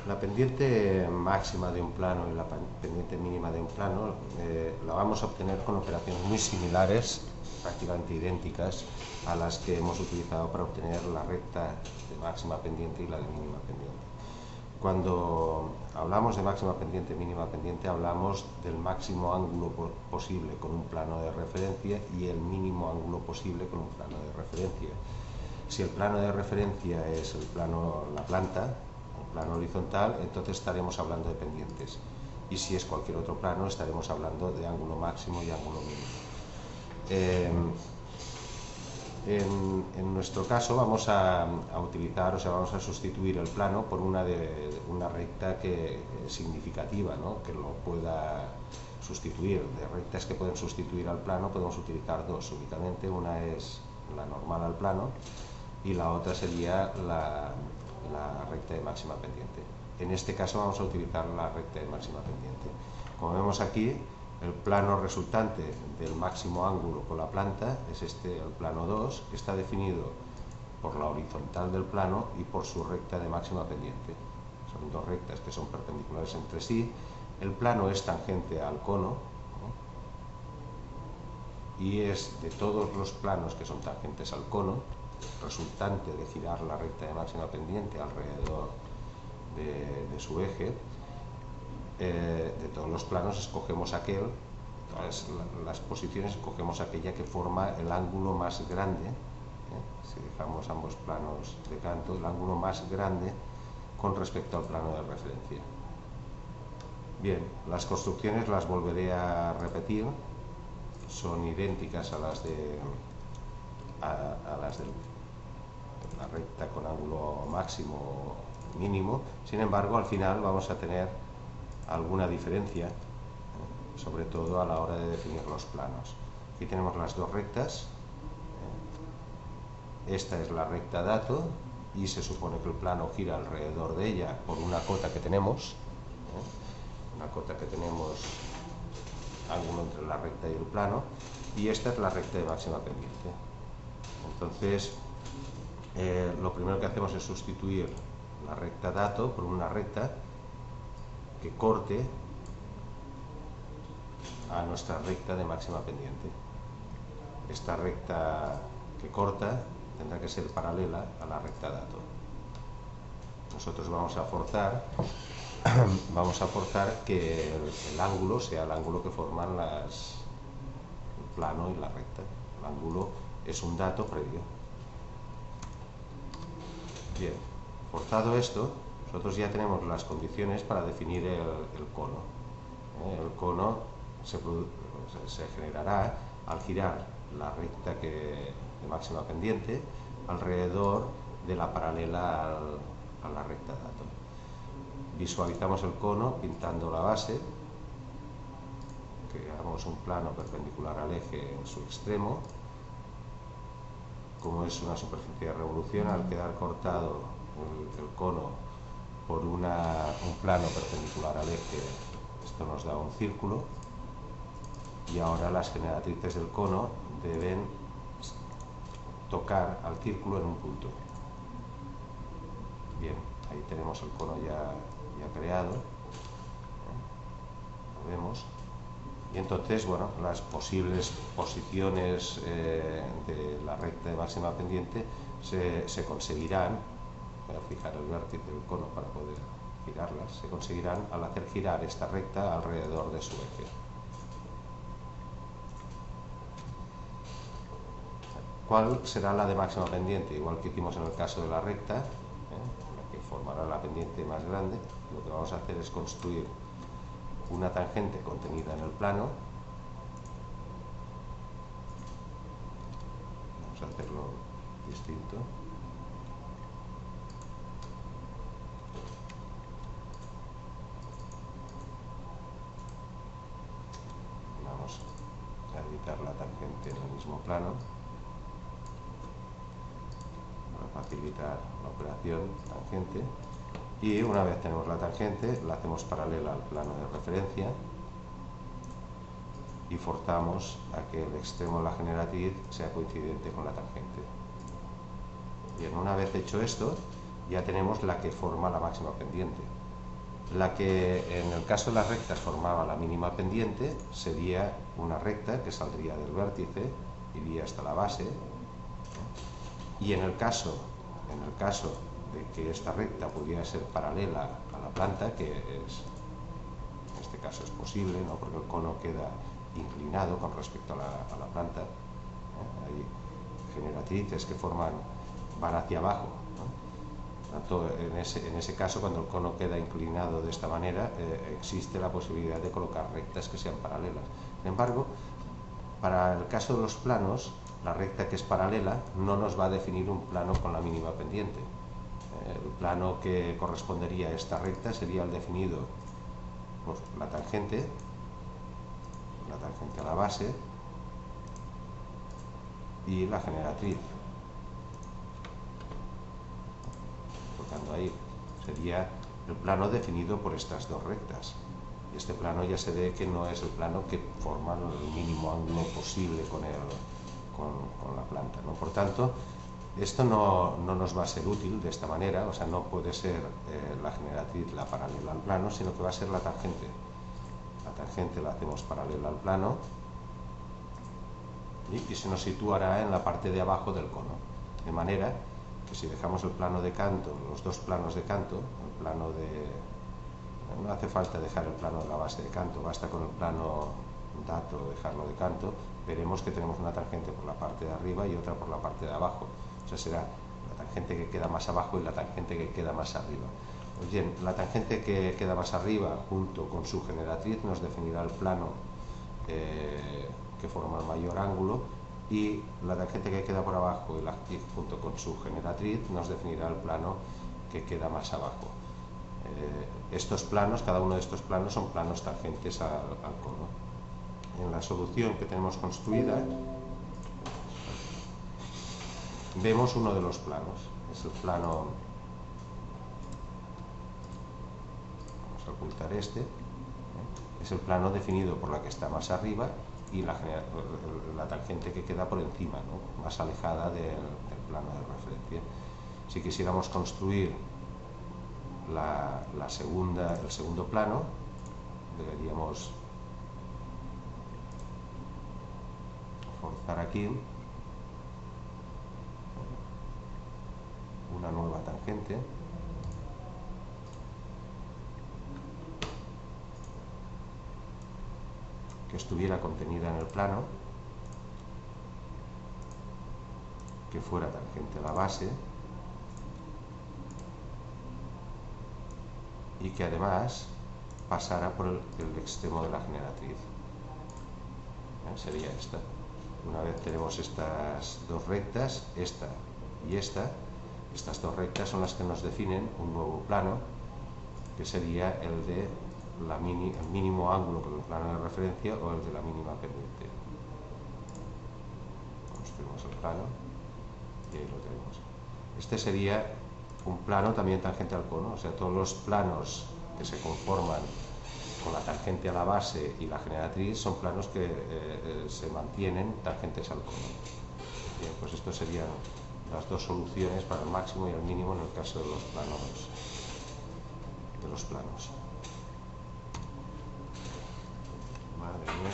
La pendiente máxima de un plano y la pendiente mínima de un plano la vamos a obtener con operaciones muy similares, prácticamente idénticas, a las que hemos utilizado para obtener la recta de máxima pendiente y la de mínima pendiente. Cuando hablamos de máxima pendiente, mínima pendiente, hablamos del máximo ángulo posible con un plano de referencia y el mínimo ángulo posible con un plano de referencia. Si el plano de referencia es el plano, la planta, el plano horizontal, entonces estaremos hablando de pendientes. Y si es cualquier otro plano, estaremos hablando de ángulo máximo y ángulo mínimo. En nuestro caso vamos a utilizar, vamos a sustituir el plano por una recta significativa, ¿no?, que lo pueda sustituir. De rectas que pueden sustituir al plano podemos utilizar dos únicamente. Una es la normal al plano y la otra sería la recta de máxima pendiente. En este caso vamos a utilizar la recta de máxima pendiente. Como vemos aquí, el plano resultante del máximo ángulo con la planta es el plano 2, que está definido por la horizontal del plano y por su recta de máxima pendiente. Son dos rectas que son perpendiculares entre sí. El plano es tangente al cono, y es de todos los planos que son tangentes al cono, resultante de girar la recta de máxima pendiente alrededor de su eje. De todos los planos escogemos las posiciones escogemos aquella que forma el ángulo más grande, si dejamos ambos planos de canto, el ángulo más grande con respecto al plano de referencia. Bien, las construcciones las volveré a repetir, son idénticas a las de la recta con ángulo máximo o mínimo. Sin embargo, al final vamos a tener alguna diferencia, sobre todo a la hora de definir los planos. Aquí tenemos las dos rectas. Esta es la recta dato y se supone que el plano gira alrededor de ella por una cota que tenemos, ángulo entre la recta y el plano, y esta es la recta de máxima pendiente. Entonces, lo primero que hacemos es sustituir la recta dato por una recta que corte a nuestra recta de máxima pendiente. Esta recta que corta tendrá que ser paralela a la recta dato. Nosotros vamos a forzar que el ángulo sea el ángulo que forman el plano y la recta. El ángulo es un dato previo. Bien, forzado esto, nosotros ya tenemos las condiciones para definir el cono. El cono se generará al girar la recta de máxima pendiente alrededor de la paralela a la recta dato. Visualizamos el cono pintando la base, creamos un plano perpendicular al eje en su extremo. Como es una superficie de revolución, al quedar cortado el cono por un plano perpendicular al eje, esto nos da un círculo, y ahora las generatrices del cono deben tocar al círculo en un punto. Bien, ahí tenemos el cono ya creado, lo vemos. Y entonces, bueno, las posibles posiciones de la recta de máxima pendiente se conseguirán. Voy a fijar el vértice del cono para poder girarlas. Se conseguirán al hacer girar esta recta alrededor de su eje. ¿Cuál será la de máxima pendiente? Igual que hicimos en el caso de la recta, la que formará la pendiente más grande. Lo que vamos a hacer es construir una tangente contenida en el plano. Vamos a hacerlo distinto. Vamos a editar la tangente en el mismo plano para facilitar la operación tangente. Y una vez tenemos la tangente, la hacemos paralela al plano de referencia y forzamos a que el extremo de la generatriz sea coincidente con la tangente. Bien, una vez hecho esto, ya tenemos la que forma la máxima pendiente. La que en el caso de las rectas formaba la mínima pendiente sería una recta que saldría del vértice, iría hasta la base, y en el caso de que esta recta pudiera ser paralela a la planta, que es, en este caso es posible, ¿no? Porque el cono queda inclinado con respecto a la planta, hay generatrices que van hacia abajo, ¿no? Tanto en ese caso, cuando el cono queda inclinado de esta manera, existe la posibilidad de colocar rectas que sean paralelas. Sin embargo, para el caso de los planos, la recta que es paralela no nos va a definir un plano con la mínima pendiente. El plano que correspondería a esta recta sería el definido por la tangente a la base y la generatriz. Tocando ahí, sería el plano definido por estas dos rectas. Este plano ya se ve que no es el plano que forma el mínimo ángulo posible con la planta, ¿no? Por tanto, esto no nos va a ser útil de esta manera, o sea, no puede ser la generatriz la paralela al plano, sino que va a ser la tangente. La tangente la hacemos paralela al plano y se nos situará en la parte de abajo del cono, de manera que si dejamos el plano de canto, los dos planos de canto, no hace falta dejar el plano de la base de canto, basta con el plano dato dejarlo de canto, veremos que tenemos una tangente por la parte de arriba y otra por la parte de abajo. O sea, será la tangente que queda más abajo y la tangente que queda más arriba. Pues bien, la tangente que queda más arriba, junto con su generatriz, nos definirá el plano que forma el mayor ángulo, y la tangente que queda por abajo y junto con su generatriz nos definirá el plano que queda más abajo. Estos planos, cada uno de estos planos son planos tangentes al cono. En la solución que tenemos construida vemos uno de los planos, es el plano, vamos a ocultar este, es el plano definido por la que está más arriba y la tangente que queda por encima, ¿no? Más alejada del plano de referencia. Si quisiéramos construir el segundo plano, deberíamos forzar aquí una nueva tangente que estuviera contenida en el plano, que fuera tangente a la base y que además pasara por el extremo de la generatriz. Sería esta. Una vez tenemos estas dos rectas, esta y esta, estas dos rectas son las que nos definen un nuevo plano, que sería el de el mínimo ángulo con el plano de referencia o el de la mínima pendiente. Construimos el plano y ahí lo tenemos. Este sería un plano también tangente al cono, o sea, todos los planos que se conforman con la tangente a la base y la generatriz son planos que se mantienen tangentes al cono. Bien, pues estos serían las dos soluciones para el máximo y el mínimo en el caso de los planos. Madre mía.